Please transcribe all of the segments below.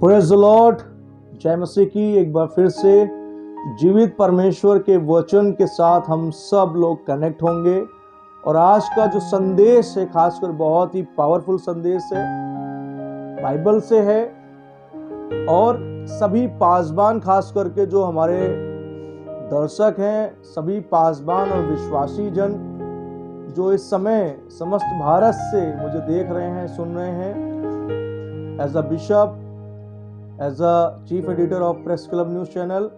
Praise the Lord. जय मसीह की। एक बार फिर से जीवित परमेश्वर के वचन के साथ हम सब लोग कनेक्ट होंगे और आज का जो संदेश है खासकर बहुत ही पावरफुल संदेश है, बाइबल से है और सभी पासबान खास करके जो हमारे दर्शक हैं, सभी पासबान और विश्वासी जन जो इस समय समस्त भारत से मुझे देख रहे हैं, सुन रहे हैं, as a bishop, as a chief editor of press club news channel,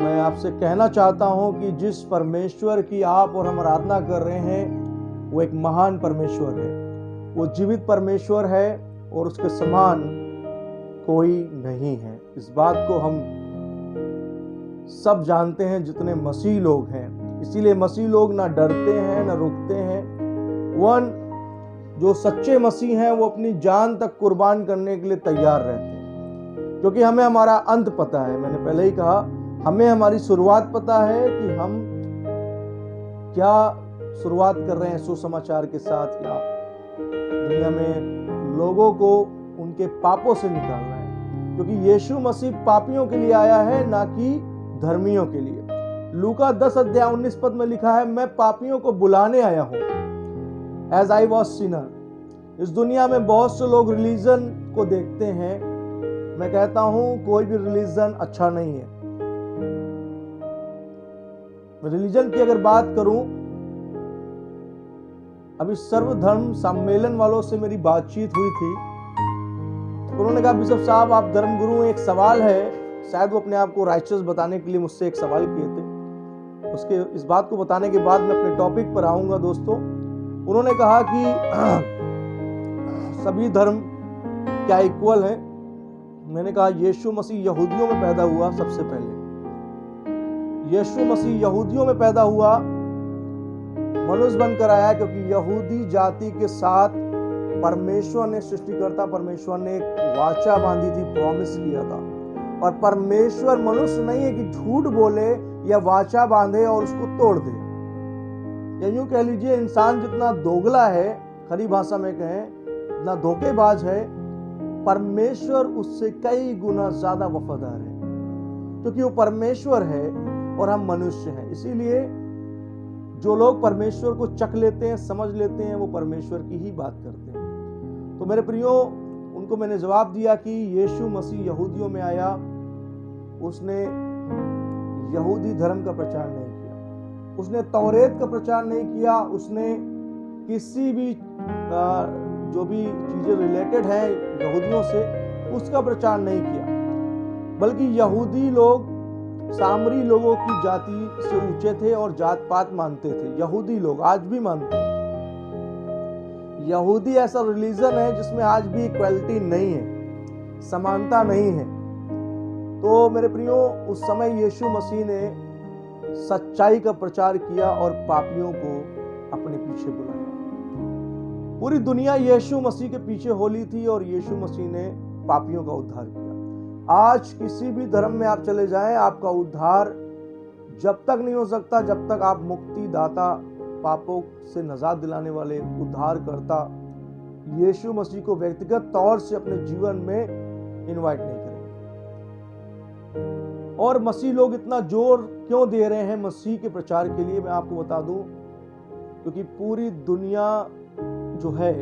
मैं आपसे कहना चाहता हूं कि जिस परमेश्वर की आप और हम आराधना कर रहे हैं वो एक महान परमेश्वर है, वो जीवित परमेश्वर है और उसके समान कोई नहीं है। इस बात को हम सब जानते हैं जितने मसीह लोग हैं। इसीलिए मसीह लोग ना डरते हैं ना रुकते हैं। जो सच्चे मसीह हैं वो अपनी जान तक कुर्बान करने के लिए तैयार रहते हैं, क्योंकि हमें हमारा अंत पता है। मैंने पहले ही कहा, हमें हमारी शुरुआत पता है कि हम क्या शुरुआत कर रहे हैं सुसमाचार के साथ, या दुनिया में लोगों को उनके पापों से निकालना है, क्योंकि यीशु मसीह पापियों के लिए आया है, ना कि धर्मियों के लिए। लूका 10:19 में लिखा है, मैं पापियों को बुलाने आया हूं, एज आई वॉज सिनर। इस दुनिया में बहुत से लोग रिलीजन को देखते हैं। मैं कहता हूं कोई भी रिलीजन अच्छा नहीं है। रिलीजन की अगर बात करूं, अभी सर्वधर्म सम्मेलन वालों से मेरी बातचीत हुई थी। उन्होंने कहा, बिशप साहब आप धर्मगुरु, एक सवाल है। शायद वो अपने आप को राइचस बताने के लिए मुझसे एक सवाल किए थे। उसके इस बात को बताने के बाद मैं अपने टॉपिक पर आऊंगा। दोस्तों, उन्होंने कहा कि सभी धर्म क्या इक्वल है। मैंने कहा, यीशु मसीह यहूदियों में पैदा हुआ। सबसे पहले यीशु मसीह यहूदियों में पैदा हुआ, मनुष्य बनकर आया, क्योंकि यहूदी जाति के साथ परमेश्वर ने, सृष्टिकर्ता परमेश्वर ने एक वाचा बांधी थी, प्रॉमिस किया था। और परमेश्वर मनुष्य नहीं है कि झूठ बोले या वाचा बांधे और उसको तोड़ दे। या यूं कह लीजिए, इंसान जितना दोगला है, खरी भाषा में कहें, इतना धोखेबाज है, परमेश्वर उससे कई गुना ज्यादा वफादार है, क्योंकि वो परमेश्वर है और हम मनुष्य हैं। इसीलिए जो लोग परमेश्वर को चख लेते हैं, समझ लेते हैं, वो परमेश्वर की ही बात करते हैं। तो मेरे प्रियो, उनको मैंने जवाब दिया कि यीशु मसीह यहूदियों में आया, उसने यहूदी धर्म का प्रचार नहीं किया, उसने तौरेत का प्रचार नहीं किया, उसने किसी भी जो भी चीजें रिलेटेड हैं यहूदियों से उसका प्रचार नहीं किया, बल्कि यहूदी लोग सामरी लोगों की जाति से ऊंचे थे और जात पात मानते थे। यहूदी लोग आज भी मानते हैं। यहूदी ऐसा रिलीजन है जिसमें आज भी इक्वालिटी नहीं है, समानता नहीं है। तो मेरे प्रियो, उस समय यीशु मसीह ने सच्चाई का प्रचार किया और पापियों को अपने पीछे बुलाया। पूरी दुनिया यीशु मसीह के पीछे होली थी और यीशु मसीह ने पापियों का उद्धार किया। आज किसी भी धर्म में आप चले जाएं, आपका उद्धार जब तक नहीं हो सकता जब तक आप मुक्ति दाता, पापों से नजात दिलाने वाले उद्धार करता यीशु मसीह को व्यक्तिगत तौर से अपने जीवन में इनवाइट नहीं करेंगे। और मसीह लोग इतना जोर क्यों दे रहे हैं मसीह के प्रचार के लिए, मैं आपको बता दूं, क्योंकि पूरी दुनिया जो है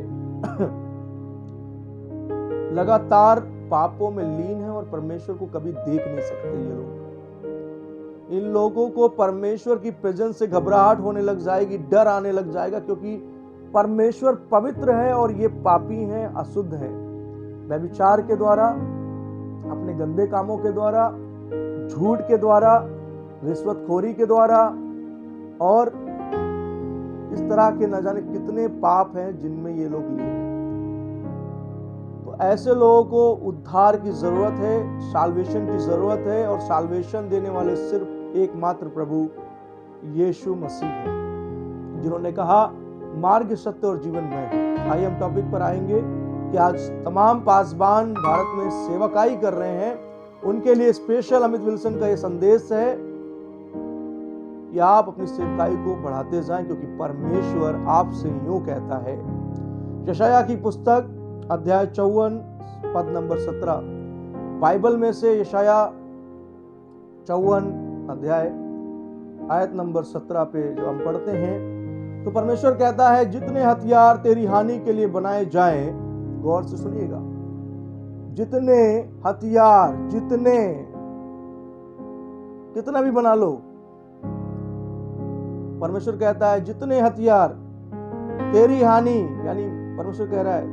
लगातार पापों में लीन है और परमेश्वर को कभी देख नहीं सकते। ये लोग, इन लोगों को परमेश्वर की प्रेजेंस से घबराहट होने लग जाएगी, डर आने लग जाएगा, क्योंकि परमेश्वर पवित्र है और ये पापी हैं, अशुद्ध हैं। व्यभिचार के द्वारा, अपने गंदे कामों के द्वारा, झूठ के द्वारा, रिश्वतखोरी के द्वारा और इस तरह के न जाने कितने पाप हैं जिनमें ये लोग लीन हैं। तो ऐसे लोगों को उद्धार की जरूरत है, साल्वेशन की जरूरत है, और साल्वेशन देने वाले सिर्फ एकमात्र प्रभु यीशु मसीह है, जिन्होंने कहा मार्ग, सत्य और जीवन मैं हूं। आइए हम टॉपिक पर आएंगे कि आज तमाम पासबान भारत में सेवकाई कर रहे हैं, उनके लिए स्पेशल अमित विल्सन का यह संदेश है कि आप अपनी सेवकाई को बढ़ाते जाएं, क्योंकि परमेश्वर आपसे यूं कहता है। यशायाह की पुस्तक अध्याय 54 पद नंबर 17 बाइबल में से यशाया 54 अध्याय आयत नंबर 17 पे जो हम पढ़ते हैं, तो परमेश्वर कहता है जितने हथियार तेरी हानि के लिए बनाए जाएं, गौर से सुनिएगा, जितने हथियार, जितने, कितना भी बना लो, परमेश्वर कहता है जितने हथियार तेरी हानि, यानी परमेश्वर कह रहा है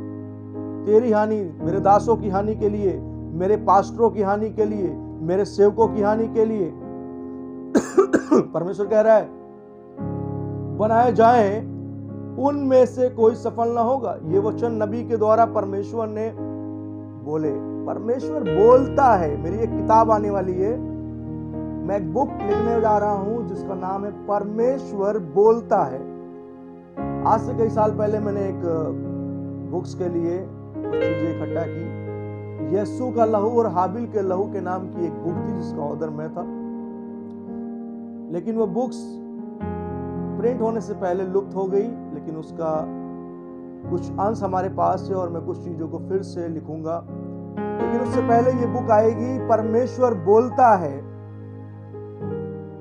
तेरी हानि, मेरे दासों की हानि के लिए, मेरे पास्टरों की हानि के लिए, मेरे सेवकों की हानि के लिए परमेश्वर कह रहा है बनाए जाएं, उनमें से कोई सफल ना होगा। ये वचन नबी के द्वारा परमेश्वर ने बोले। परमेश्वर बोलता है। मेरी एक किताब आने वाली है, मैं एक बुक लिखने जा रहा हूं जिसका नाम है परमेश्वर बोलता है। आज से कई साल पहले मैंने एक बुक्स के लिए कुछ चीजें इकट्ठा की। यीशु का लहू और हाबिल के लहू के नाम की एक बुक थी जिसका ऑथर मैं था, लेकिन वो बुक्स प्रिंट होने से पहले लुप्त हो गई। लेकिन उसका कुछ अंश हमारे पास है और मैं कुछ चीजों को फिर से लिखूंगा। लेकिन उससे पहले ये बुक आएगी, परमेश्वर बोलता है।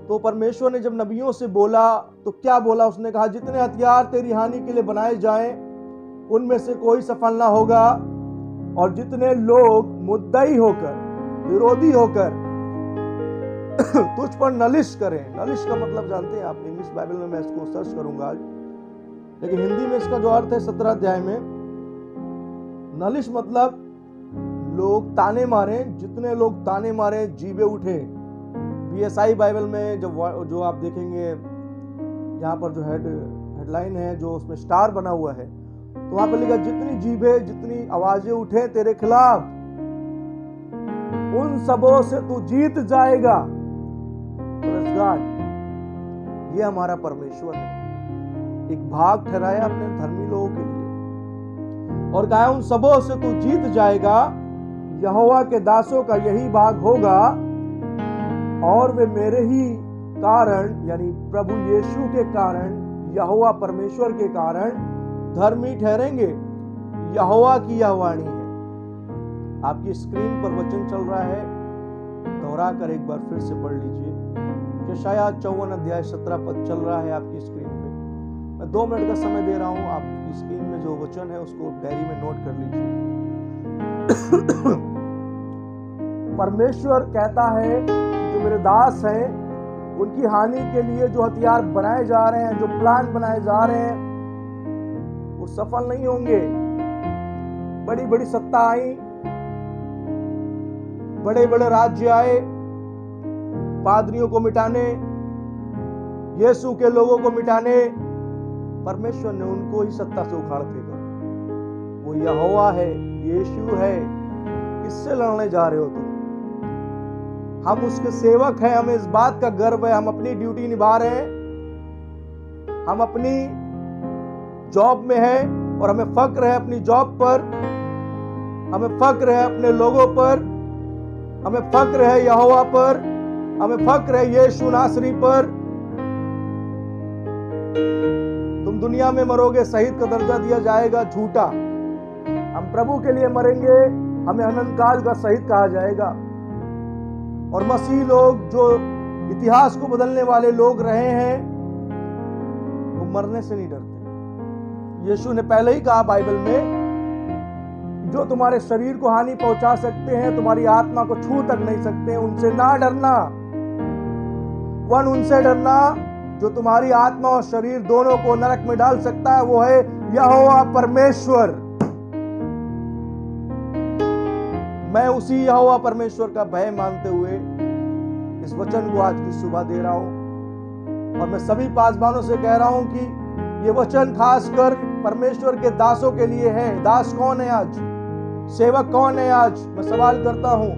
तो परमेश्वर ने जब नबियों से बोला तो क्या बोला? उसने कहा जितने हथियार तेरी हानि के लिए बनाए जाएं, उनमें से कोई सफल ना होगा, और जितने लोग मुद्दई होकर, विरोधी होकर तुझ पर नलिश करें। नलिश का मतलब जानते हैं आप, इंग्लिश बाइबल में मैं इसको सर्च करूंगा आज, लेकिन हिंदी में इसका जो अर्थ है 17 अध्याय में, नलिश मतलब लोग ताने मारे, जितने लोग ताने मारे जीवे उठे। बीएसआई बाइबल में जो आप देखेंगे यहाँ पर जो हेडलाइन है, जो उसमें स्टार बना हुआ है, तो वहां पर लिखा जितनी जीभे, जितनी आवाजें उठे तेरे खिलाफ, उन सबों से तू जीत जाएगा। ये हमारा परमेश्वर है। एक भाग ठहराया अपने धर्मी लोगों के लिए और कहा उन सबों से तू जीत जाएगा। यहोवा के दासों का यही भाग होगा और वे मेरे ही कारण, यानी प्रभु यीशु के कारण, यहोवा परमेश्वर के कारण धर्मी ठहरेंगे। यहोवा की यह वाणी है। आपकी स्क्रीन पर वचन चल रहा है, दोहरा कर एक बार फिर से पढ़ लीजिए। यशाया 54 अध्याय 17 पद चल रहा है आपकी स्क्रीन पे। मैं 2 मिनट का समय दे रहा हूं, आपकी स्क्रीन में जो वचन है उसको डायरी में नोट कर लीजिए। परमेश्वर कहता है जो मेरे दास हैं, उनकी हानि के लिए जो हथियार बनाए जा रहे हैं, जो प्लान बनाए जा रहे हैं, वो सफल नहीं होंगे। बड़ी बड़ी सत्ता आई, बड़े बड़े राज्य आए, पादरियों को मिटाने, यीशु के लोगों को मिटाने। परमेश्वर ने उनको ही सत्ता से उखाड़ फेंका। वो यहोवा है, यीशु है। किससे लड़ने जा रहे हो तुम? हम उसके सेवक हैं, हमें इस बात का गर्व है, हम अपनी ड्यूटी निभा रहे हैं, हम अपनी जॉब में हैं और हमें फक्र है अपनी जॉब पर, हमें फक्र है अपने लोगों पर, हमें फक्र है यहोवा पर, हमें फक्र है यीशु नासरी पर। तुम दुनिया में मरोगे, शहीद का दर्जा दिया जाएगा, झूठा। हम प्रभु के लिए मरेंगे, हमें अनंत काल का शहीद कहा जाएगा। और मसीह लोग जो इतिहास को बदलने वाले लोग रहे हैं, वो मरने से नहीं डरते। यीशु ने पहले ही कहा बाइबल में, जो तुम्हारे शरीर को हानि पहुंचा सकते हैं, तुम्हारी आत्मा को छू तक नहीं सकते, उनसे ना डरना। उनसे डरना जो तुम्हारी आत्मा और शरीर दोनों को नरक में डाल सकता है, वो है यहोवा परमेश्वर। मैं उसी यहोवा परमेश्वर का भय मानते हुए इस वचन को आज की सुबह दे रहा हूं। और मैं सभी पासवानों से कह रहा हूं कि ये वचन खासकर परमेश्वर के दासों के लिए है। दास कौन है आज? सेवक कौन है आज? मैं सवाल करता हूं।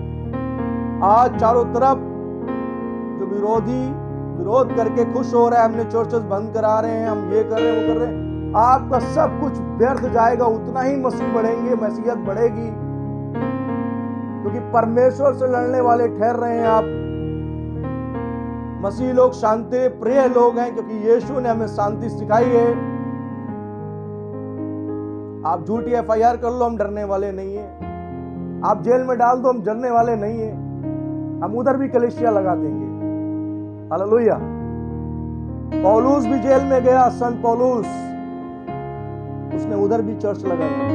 आज चारों तरफ जो विरोध करके खुश हो रहा है, हमने चर्चेस बंद करा रहे हैं, हम ये कर रहे हैं, वो कर रहे हैं, आपका सब कुछ व्यर्थ जाएगा। उतना ही मसीह बढ़ेंगे, मसीहत बढ़ेगी, क्योंकि परमेश्वर से लड़ने वाले ठहर रहे हैं आप। मसीह लोग शांति प्रिय लोग हैं, क्योंकि यीशु ने हमें शांति सिखाई है। आप झूठी FIR कर लो, हम डरने वाले नहीं है। आप जेल में डाल दो, हम जलने वाले नहीं है, हम उधर भी कलेशिया लगा देंगे। हालेलुया। पौलुस भी जेल में गया, संत पौलुस, उसने उधर भी चर्च लगाया।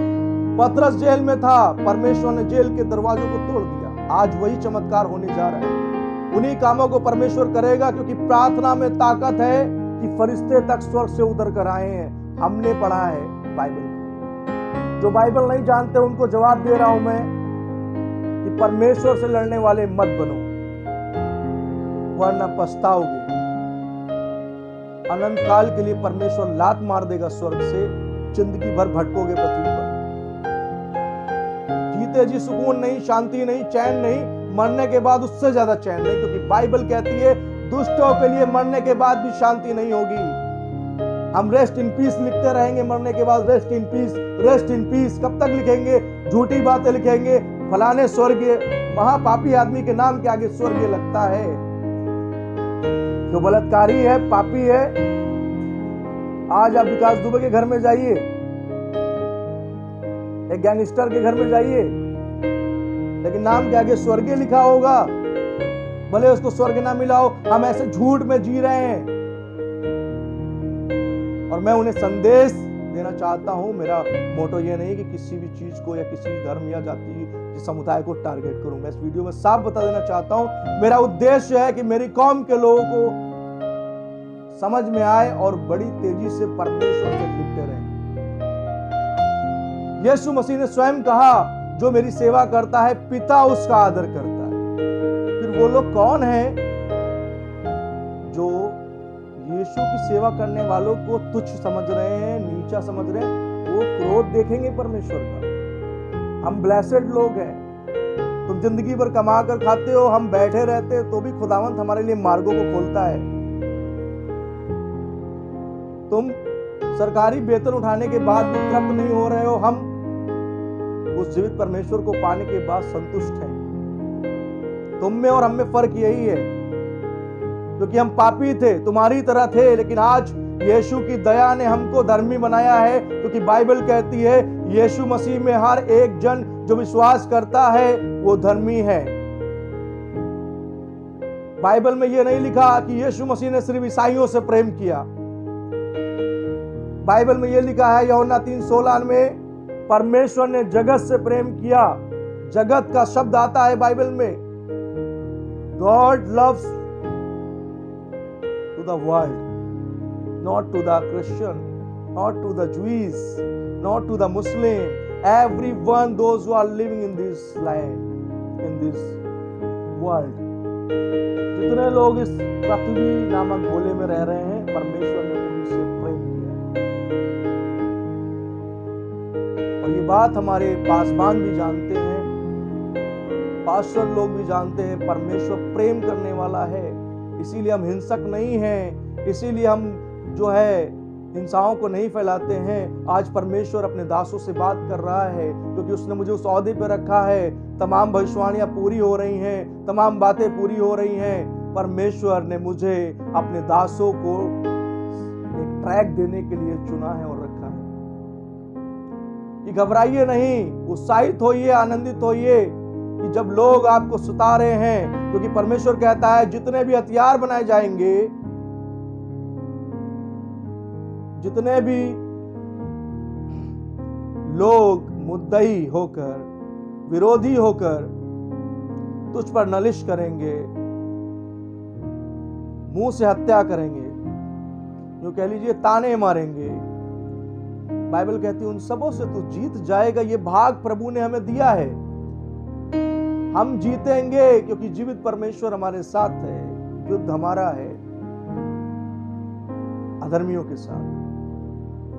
पतरस जेल में था, परमेश्वर ने जेल के दरवाजों को तोड़ दिया। आज वही चमत्कार होने जा रहा है। उन्हीं कामों को परमेश्वर करेगा, क्योंकि प्रार्थना में ताकत है कि फरिश्ते तक स्वर्ग से उतर कर आए हैं। हमने पढ़ा है बाइबल में। जो बाइबल नहीं जानते उनको जवाब दे रहा हूं मैं कि परमेश्वर से लड़ने वाले मत बनो, वरना पछताओगे। अनंत काल के लिए परमेश्वर लात मार देगा स्वर्ग से, जिंदगी भर भटकोगे पृथ्वी पर। जीते जी सुकून नहीं, शांति नहीं, चैन नहीं, मरने के बाद उससे ज्यादा चैन नहीं, क्योंकि बाइबल कहती है दुष्टों के लिए मरने के बाद भी शांति नहीं होगी। हम रेस्ट इन पीस लिखते रहेंगे, मरने के बाद rest in peace, rest in peace कब तक लिखेंगे? झूठी बातें लिखेंगे, फलाने स्वर्गीय, महापापी आदमी के नाम के आगे स्वर्गीय लगता है। जो बलात्कारी है, पापी है, आज आप विकास दुबे के घर में जाइए, एक गैंगस्टर के घर में जाइए, लेकिन नाम के आगे स्वर्गीय लिखा होगा, भले उसको स्वर्ग ना मिला हो। हम ऐसे झूठ में जी रहे हैं, और मैं उन्हें संदेश देना चाहता हूं। मेरा मोटो ये नहीं कि किसी भी चीज को या किसी धर्म या जाति समुदाय को टारगेट करूं। मैं इस वीडियो में साफ बता देना चाहता हूं, मेरा उद्देश्य है कि मेरी कौम के लोगों को समझ में आए और बड़ी तेजी से परमेश्वर से लिपटे रहें। यीशु मसीह ने स्वयं कहा, जो मेरी सेवा करता है पिता उसका आदर करता है। फिर वो लोग कौन हैं जो यीशु की सेवा करने वालों को तुच्छ समझ रहे हैं, नीचा समझ रहे हैं? वो क्रोध देखेंगे परमेश्वर का। हम ब्लेसेड लोग हैं। तुम जिंदगी भर कमा कर खाते हो, हम बैठे रहते हैं, तो भी खुदावंत हमारे लिए मार्गों को खोलता है। तुम सरकारी वेतन उठाने के बाद भी तृप्त नहीं हो रहे हो, हम उस जीवित परमेश्वर को पाने के बाद संतुष्ट हैं। तुम में और हम में फर्क यही है, क्योंकि हम पापी थे, तुम्हारी तरह थे, लेकिन आज यीशु की दया ने हमको धर्मी बनाया है, क्योंकि बाइबल कहती है यीशु मसीह में हर एक जन जो विश्वास करता है वो धर्मी है। बाइबल में यह नहीं लिखा कि यीशु मसीह ने सिर्फ ईसाइयों से प्रेम किया। बाइबल में यह लिखा है यूहन्ना 3:16 में, परमेश्वर ने जगत से प्रेम किया। जगत का शब्द आता है बाइबल में। God loves to the world, not to the Christian, not to the Jews, not to the Muslim, everyone, those who are living in this land, in this world. जितने लोग इस पृथ्वी नामक गोले में रह रहे हैं, परमेश्वर ने उनसे प्रेम किया है। और ये बात हमारे पासबान भी जानते हैं, पास्टर लोग भी जानते हैं, परमेश्वर प्रेम करने वाला है। इसीलिए हम हिंसक नहीं हैं, इसीलिए हम जो है हिंसाओं को नहीं फैलाते हैं। आज परमेश्वर अपने दासों से बात कर रहा है, क्योंकि उसने मुझे उस ओहदे पर रखा है। तमाम भविष्यवाणियां पूरी हो रही हैं, तमाम बातें पूरी हो रही हैं। परमेश्वर ने मुझे अपने दासों को एक ट्रैक देने के लिए चुना है और रखा है। कि घबराइए नहीं, उत्साहित होइए, आनंदित होइए कि जब लोग आपको सुता रहे हैं, क्योंकि परमेश्वर कहता है जितने भी हथियार बनाए जाएंगे, जितने भी लोग मुद्दई होकर, विरोधी होकर तुझ पर नालिश करेंगे, मुंह से हत्या करेंगे, जो कह लीजिए ताने मारेंगे, बाइबल कहती है उन सबों से तू जीत जाएगा। ये भाग प्रभु ने हमें दिया है। हम जीतेंगे, क्योंकि जीवित परमेश्वर हमारे साथ है। युद्ध हमारा है अधर्मियों के साथ,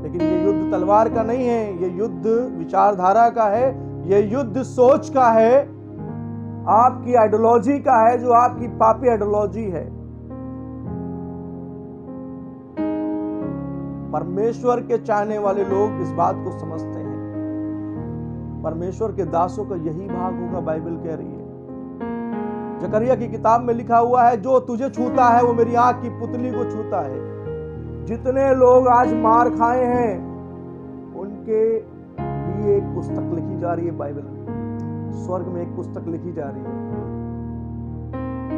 लेकिन ये युद्ध तलवार का नहीं है, ये युद्ध विचारधारा का है, ये युद्ध सोच का है, आपकी आइडियोलॉजी का है, जो आपकी पापी आइडियोलॉजी है। परमेश्वर के चाहने वाले लोग इस बात को समझते हैं। परमेश्वर के दासों का यही भाग होगा, बाइबल कह रही है। जकरिया की किताब में लिखा हुआ है, जो तुझे छूता है वो मेरी आंख की पुतली को छूता है। जितने लोग आज मार खाए हैं, उनके लिए एक पुस्तक लिखी जा रही है बाइबल में। स्वर्ग में एक पुस्तक लिखी जा रही है।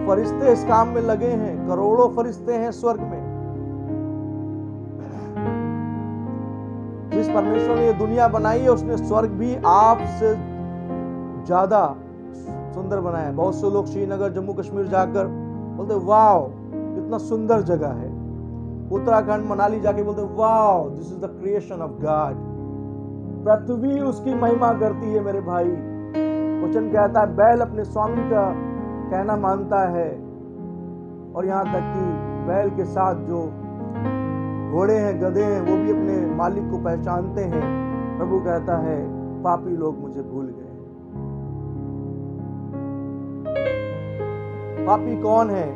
फरिश्ते इस काम में लगे हैं, करोड़ों फरिश्ते हैं स्वर्ग में। जिस परमेश्वर ने ये दुनिया बनाई है, उसने स्वर्ग भी आपसे ज्यादा सुंदर बनाया है। बहुत से लोग श्रीनगर, जम्मू कश्मीर जाकर बोलते वाओ कितना सुंदर जगह है। उत्तराखंड, मनाली जाके बोलते wow this is the creation of God. पृथ्वी उसकी महिमा करती है मेरे भाई। वचन कहता है बैल अपने स्वामी का कहना मानता है, और यहां तक कि बैल के साथ जो घोड़े हैं, गधे हैं, वो भी अपने मालिक को पहचानते हैं। प्रभु कहता है पापी लोग मुझे भूल गए। पापी कौन है?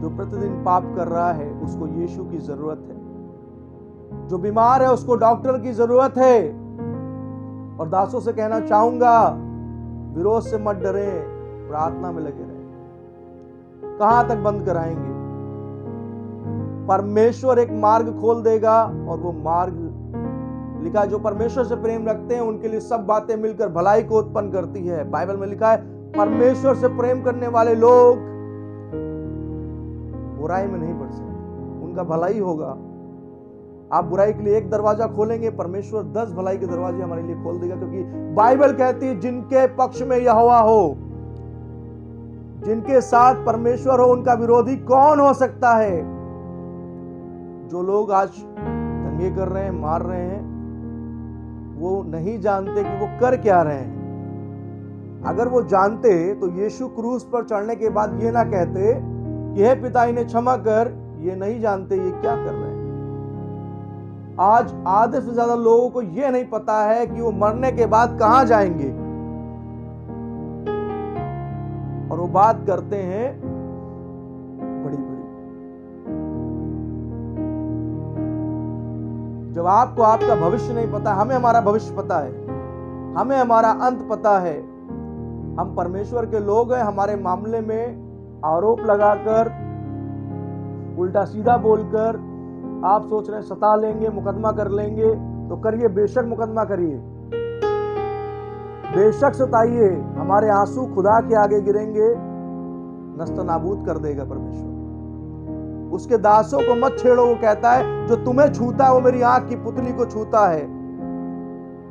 जो प्रतिदिन पाप कर रहा है, उसको यीशु की जरूरत है। जो बीमार है, उसको डॉक्टर की जरूरत है। और दासों से कहना चाहूंगा, विरोध से मत डरें, प्रार्थना में लगे रहें। कहां तक बंद कराएंगे? परमेश्वर एक मार्ग खोल देगा, और वो मार्ग लिखा है जो परमेश्वर से प्रेम रखते हैं उनके लिए सब बातें मिलकर भलाई को उत्पन्न करती है। बाइबल में लिखा है परमेश्वर से प्रेम करने वाले लोग बुराई में नहीं पड़ सकते, उनका भलाई होगा। आप बुराई के लिए एक दरवाजा खोलेंगे, परमेश्वर 10 भलाई के दरवाजे हमारे लिए खोल देगा। क्योंकि बाइबल कहती है जिनके पक्ष में यहोवा हो, जिनके साथ परमेश्वर हो, उनका विरोधी कौन हो सकता है? जो लोग आज दंगे कर रहे हैं, मार रहे हैं, वो नहीं जानते कि वो कर क्या रहे हैं। अगर वो जानते तो यीशु क्रूस पर चढ़ने के बाद ये ना कहते कि हे पिता इन्हें क्षमा कर, ये नहीं जानते ये क्या कर रहे हैं। आज आधे से ज्यादा लोगों को ये नहीं पता है कि वो मरने के बाद कहां जाएंगे, और वो बात करते हैं बड़ी बड़ी। जब आपको आपका भविष्य नहीं पता, हमें हमारा भविष्य पता है, हमें हमारा अंत पता है। हम परमेश्वर के लोग हैं। हमारे मामले में आरोप लगाकर, उल्टा सीधा बोलकर आप सोच रहे हैं सता लेंगे, मुकदमा कर लेंगे, तो करिए, बेशक मुकदमा करिए, बेशक सताइए। हमारे आंसू खुदा के आगे गिरेंगे, नस्त नाबूद कर देगा परमेश्वर। उसके दासों को मत छेड़ो, वो कहता है जो तुम्हें छूता है वो मेरी आंख की पुतली को छूता है।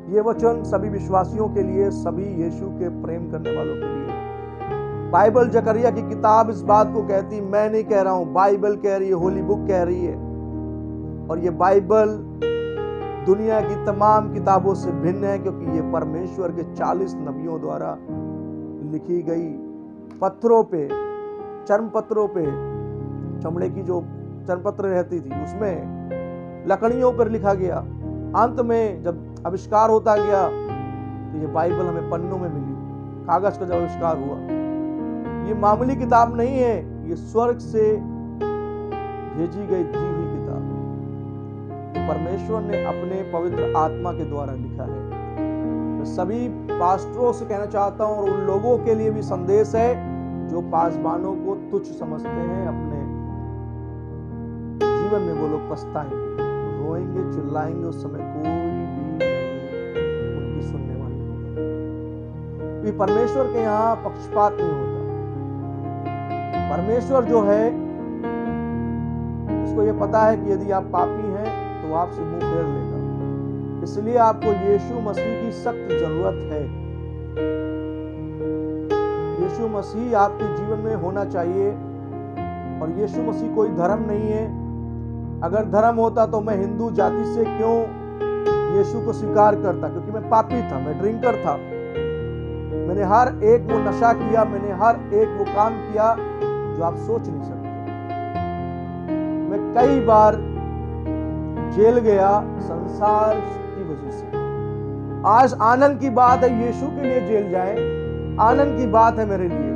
ये वचन सभी विश्वासियों के लिए, सभी यीशु के प्रेम करने वालों के लिए। बाइबल, जकरिया की किताब इस बात को कहती, मैं नहीं कह रहा हूं, बाइबल कह रही है, होली बुक कह रही है। और ये बाइबल दुनिया की तमाम किताबों से भिन्न है, क्योंकि ये परमेश्वर के 40 नबियों द्वारा लिखी गई, पत्थरों पे, चर्म पत्रों पे, चमड़े की जो चर्मपत्र रहती थी उसमें लकड़ियों पर लिखा गया। अंत में जब आविष्कार होता गया तो ये बाइबल हमें पन्नों में मिली, कागज का जब आविष्कार हुआ। ये मामूली किताब नहीं है, ये स्वर्ग से भेजी गई दी हुई किताब है। परमेश्वर ने अपने पवित्र आत्मा के द्वारा लिखा है। मैं सभी पास्टरों से कहना चाहता हूं, और उन लोगों के लिए भी संदेश है जो पासबानों को तुच्छ समझते हैं। अपने जीवन में वो लोग पछताएंगे, रोएंगे, चिल्लाएंगे, उस समय कोई भी उनकी सुनने वाले नहीं। परमेश्वर के यहाँ पक्षपात नहीं होता। परमेश्वर जो है उसको ये पता है कि यदि आप पापी हैं तो वो आपसे मुंह फेर लेगा। इसलिए आपको यीशु मसीह की सख्त जरूरत है। यीशु मसीह आपके जीवन में होना चाहिए। और यीशु मसीह कोई धर्म नहीं है। अगर धर्म होता तो मैं हिंदू जाति से क्यों यीशु को स्वीकार करता? क्योंकि मैं पापी था, मैं ड्रिंकर था, मैंने हर एक वो नशा किया, मैंने हर एक वो काम किया जो आप सोच नहीं सकते। मैं कई बार जेल गया संसार की वजह से। आज आनंद की बात है यीशु के लिए जेल जाए, आनंद की बात है मेरे लिए।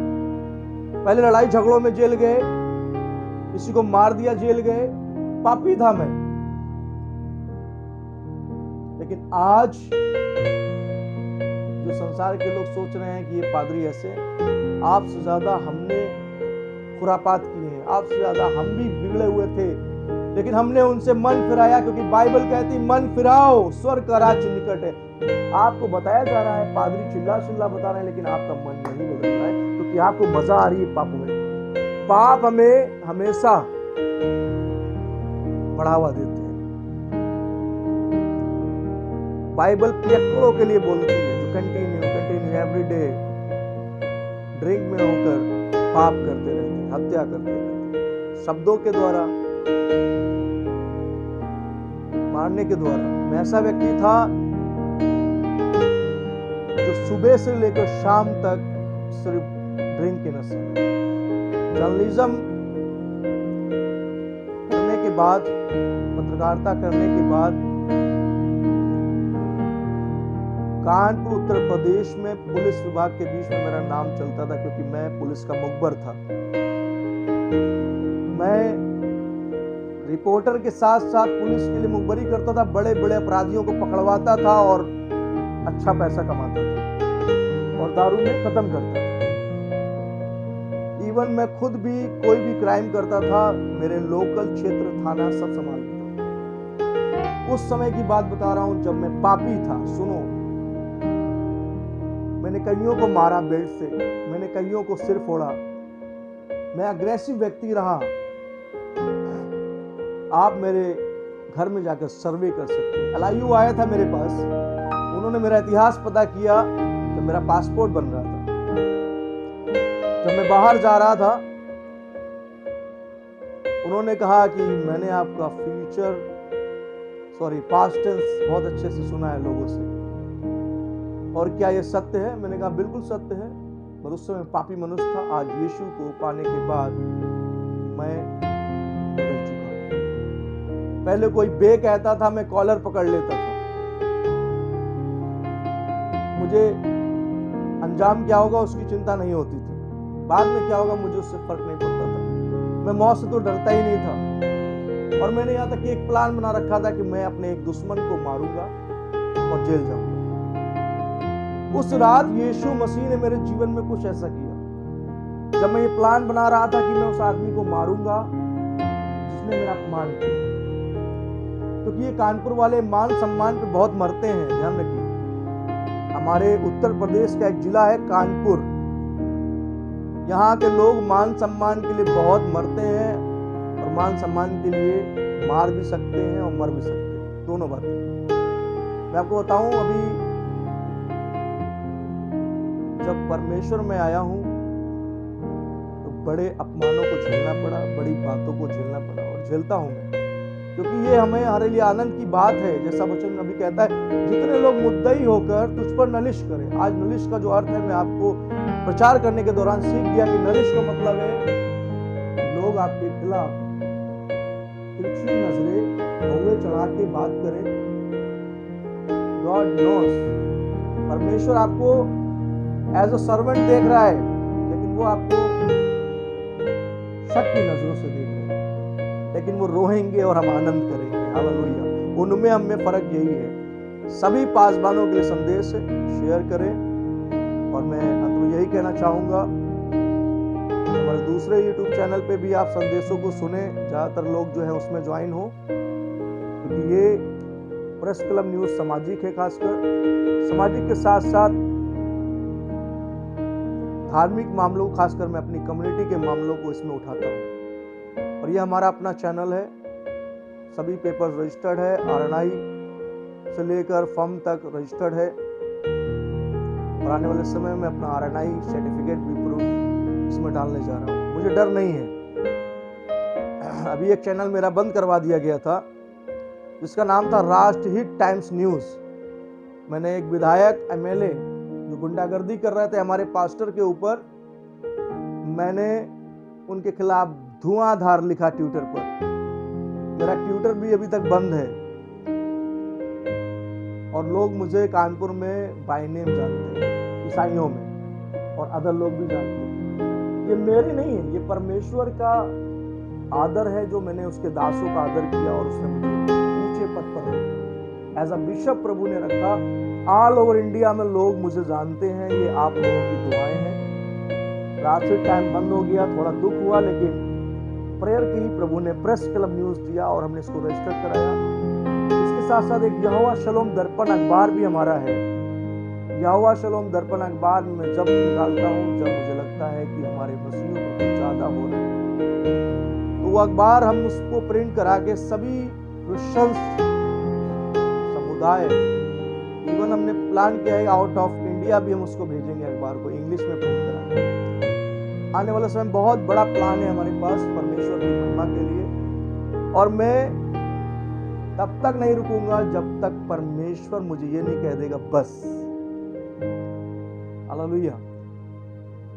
पहले लड़ाई झगड़ों में जेल गए, किसी को मार दिया, जेल गए, पापी था मैं। लेकिन आज जो संसार के लोग सोच रहे हैं कि ये पादरी ऐसे, आपसे ज्यादा हमने खुरापात किए हैं, आपसे ज्यादा हम भी बिगड़े हुए थे, लेकिन हमने उनसे मन फिराया, क्योंकि बाइबल कहती मन फिराओ स्वर्ग का राज्य निकट है। आपको बताया जा रहा है, पादरी चिल्ला चिल्ला बता रहे हैं, लेकिन आपका मन नहीं बदल रहा है, क्योंकि आपको मजा आ रही है पाप में। पाप हमें हमेशा बढ़ावा देते हैं। बाइबल पियक्कड़ों के लिए बोलती है जो कंटिन्यू एवरी डे ड्रिंक में होकर पाप करते रहते हैं, हत्या करते रहते हैं, शब्दों के द्वारा, मारने के द्वारा। मैं ऐसा व्यक्ति था जो सुबह से लेकर शाम तक सिर्फ ड्रिंक के नशे में। जर्नलिज्म करने के बाद, पत्रकारिता करने के बाद कानपुर उत्तर प्रदेश में पुलिस विभाग के बीच में मेरा नाम चलता था, क्योंकि मैं पुलिस का मुखबिर था। मैं रिपोर्टर के साथ साथ पुलिस के लिए मुखबरी करता था, बड़े बड़े अपराधियों को पकड़वाता था और अच्छा पैसा कमाता था और दारू में खत्म करता था। इवन मैं खुद भी कोई भी क्राइम करता था, मेरे लोकल क्षेत्र थाना सब संभालता था। उस समय की बात बता रहा हूं जब मैं पापी था। सुनो, मैंने कईयों को मारा बेल्ट से, मैंने कईयों को सिर फोड़ा, मैं अग्रेसिव व्यक्ति रहा। आप मेरे घर में जाकर सर्वे कर सकते हैं। LIU आया था मेरे पास, उन्होंने मेरा इतिहास पता किया जब मेरा पासपोर्ट बन रहा था। जब मैं बाहर जा रहा था, उन्होंने कहा कि मैंने आपका पास्ट टेंस बहुत अच्छे से सुना है लोगों से, और क्या ये सत्य है? मैंने कहा बिल्कुल सत्य है, पर उस समय पापी मनुष्य था। आज यीशु को पाने के बाद मैं बदल चुका। पहले कोई बे कहता था, मैं कॉलर पकड़ लेता था। मुझे अंजाम क्या होगा उसकी चिंता नहीं होती थी, बाद में क्या होगा मुझे उससे फर्क नहीं पड़ता था। मैं मौत से तो डरता ही नहीं था, और मैंने यहाँ तक एक प्लान बना रखा था कि मैं अपने एक दुश्मन को मारूंगा और जेल जाऊंगा। उस रात यीशु मसीह ने मेरे जीवन में कुछ ऐसा किया। जब मैं ये प्लान बना रहा था कि मैं उस आदमी को मारूंगा जिसने मेरा अपमान किया, क्योंकि ये कानपुर वाले मान सम्मान पे बहुत मरते हैं, ध्यान रखिए। हमारे उत्तर प्रदेश का एक जिला है कानपुर, यहाँ के लोग मान सम्मान के लिए बहुत मरते हैं, और मान सम्मान के लिए मार भी सकते हैं और मर भी सकते हैं, दोनों बातें। मैं आपको बताऊं, अभी जब परमेश्वर में आया हूं तो बड़े अपमानों को झेलना पड़ा, बड़ी बातों को झेलना पड़ा, और झेलता हूं मैं, क्योंकि ये हमारे लिए आनंद की बात है। जैसा वचन अभी कहता है, जितने लोग मुद्दई होकर तुझ पर नलिश करें। आज नलिश का जो अर्थ है, मैं आपको प्रचार करने के दौरान सीख गया कि नलिश का मतलब है लोग आपके खिलाफ तिरछी नजरें भौवे चढ़ा के बात करें। गॉड नोस, परमेश्वर आपको एज अ सर्वेंट देख रहा है, लेकिन वो आपको शक की नजरों से देख रहे हैं, लेकिन वो रोएंगे और हम आनंद करेंगे। हालेलुया। उनमें हम में फर्क यही है। सभी पासबानों के लिए संदेश शेयर करें, और मैं अंत में यही कहना चाहूंगा, हमारे दूसरे YouTube चैनल पे भी आप संदेशों को सुने, ज्यादातर लोग जो है उसमें ज्वाइन हो, क्योंकि ये प्रेस क्लब न्यूज सामाजिक है। खासकर सामाजिक के साथ साथ धार्मिक मामलों, खासकर मैं अपनी कम्युनिटी के मामलों को इसमें उठाता हूँ। और ये हमारा अपना चैनल है, सभी पेपर्स रजिस्टर्ड है, RNI से लेकर फर्म तक रजिस्टर्ड है, और आने वाले समय में अपना RNI सर्टिफिकेट भी प्रूफ इसमें डालने जा रहा हूँ। मुझे डर नहीं है। अभी एक चैनल मेरा बंद करवा दिया गया था जिसका नाम था राष्ट्रहित टाइम्स न्यूज। मैंने एक विधायक MLA जो गुंडागर्दी कर रहे थे हमारे पास्टर के ऊपर, मैंने उनके खिलाफ धुआंधार लिखा ट्विटर पर। मेरा ट्विटर भी अभी तक बंद है, और लोग मुझे कानपुर में बाय नेम जानते हैं, ईसाइयों में, और अदर लोग भी जानते हैं। ये मेरी नहीं है, ये परमेश्वर का आदर है, जो मैंने उसके दासों का आदर किया और उसने मुझे ऊंचे पद पर रखा। एज अ बिशप प्रभु ने रखा। ऑल ओवर इंडिया में लोग मुझे जानते हैं, ये आप लोगों की दुआएं हैं। रात से टाइम बंद हो गया, थोड़ा दुख हुआ, लेकिन प्रेयर की, प्रभु ने प्रेस क्लब न्यूज दिया और हमने इसको रजिस्टर कराया। इसके साथ साथ एक यहोवा शलोम दर्पण अखबार भी हमारा है। यहोवा शलोम दर्पण अखबार में मैं जब निकालता हूँ जब मुझे लगता है कि हमारे मसीहियों पर कुछ ज्यादा हो रहा है, तो वो अखबार हम उसको प्रिंट करा के सभी क्रिश्चियन समुदाय, इवन हमने प्लान किया है आउट ऑफ इंडिया भी हम उसको भेजेंगे अखबार को इंग्लिश में प्रिंट कराएंगे। आने वाले समय बहुत बड़ा प्लान है हमारे पास परमेश्वर की महिमा के लिए, और मैं तब तक नहीं रुकूंगा जब तक परमेश्वर मुझे ये नहीं कह देगा बस। हालेलुया।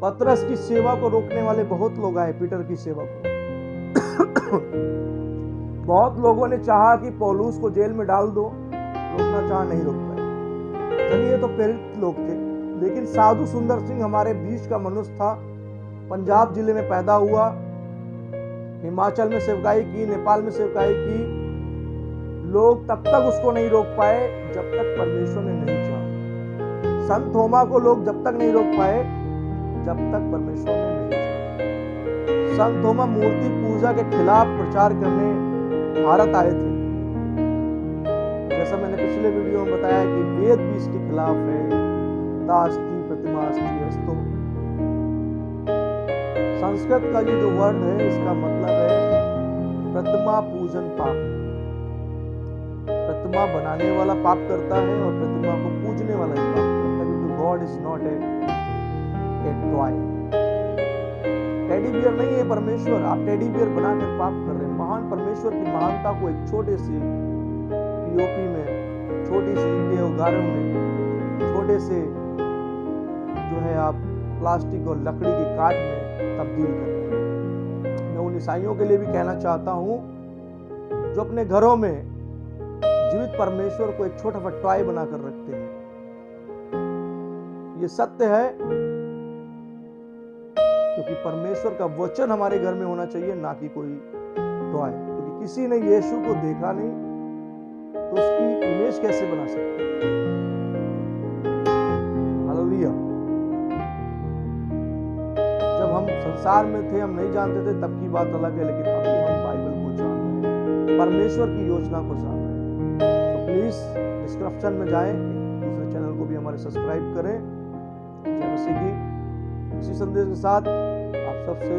पतरस की सेवा को रोकने वाले बहुत लोग आए, पीटर की सेवा को। बहुत लोगों ने चाहा कि पौलुस को जेल में डाल दो, रोकना चाहा, नहीं रोक पाए। चलिए, तो प्रेरित लोग थे, लेकिन साधु सुंदर सिंह हमारे बीच का मनुष्य था। पंजाब जिले में पैदा हुआ, हिमाचल में सेवकाई की, नेपाल में सेवकाई की। लोग तब तक उसको नहीं रोक पाए जब तक परमेश्वर ने नहीं चाहा। संत थोमा को लोग जब तक नहीं रोक पाए जब तक परमेश्वर ने नहीं चाहा। संत थोमा मूर्ति पूजा के खिलाफ प्रचार करने भारत आए थे। जैसा मैंने पिछले वीडियो में बताया कि वेद भी इसके खिलाफ है, दास्ती प्रतिमास्ती अस्तु। संस्कृत का ये जो वर्ड है इसका मतलब है प्रतिमा पूजन पाप। प्रतिमा बनाने वाला पाप करता है और प्रतिमा को पूजने वाला ही पाप करता है, क्योंकि God is not a toy. Teddy bear नहीं है परमेश्वर। आप टेडी बियर बनाकर पाप कर रहे हैं। महान परमेश्वर की महानता को एक छोटे से पीओपी में, छोटी सी ईंटें और गारों में, छोटे से जो है आप प्लास्टिक और लकड़ी की काट में तब्दील कर रहे हैं। मैं उन ईसाइयों के लिए भी कहना चाहता हूं जो अपने घरों में जीवित परमेश्वर को एक छोटा सा टॉय बनाकर रखते हैं। ये सत्य है, क्योंकि परमेश्वर का वचन हमारे घर में होना चाहिए, ना कि कोई टॉय। क्योंकि किसी ने यीशु को देखा नहीं तो उसकी इमेज कैसे बना सकते हैं। हालेलुया। जब हम संसार में थे, हम नहीं जानते थे, तब की बात अलग है, लेकिन अभी हम बाइबल को जान रहे हैं, परमेश्वर की योजना को जान रहे हैं। तो प्लीज डिस्क्रिप्शन में जाएं, दूसरे चैनल को भी हमारे सब्सक्राइब करें। जय मसीह की। इसी संदेश के साथ आप सबसे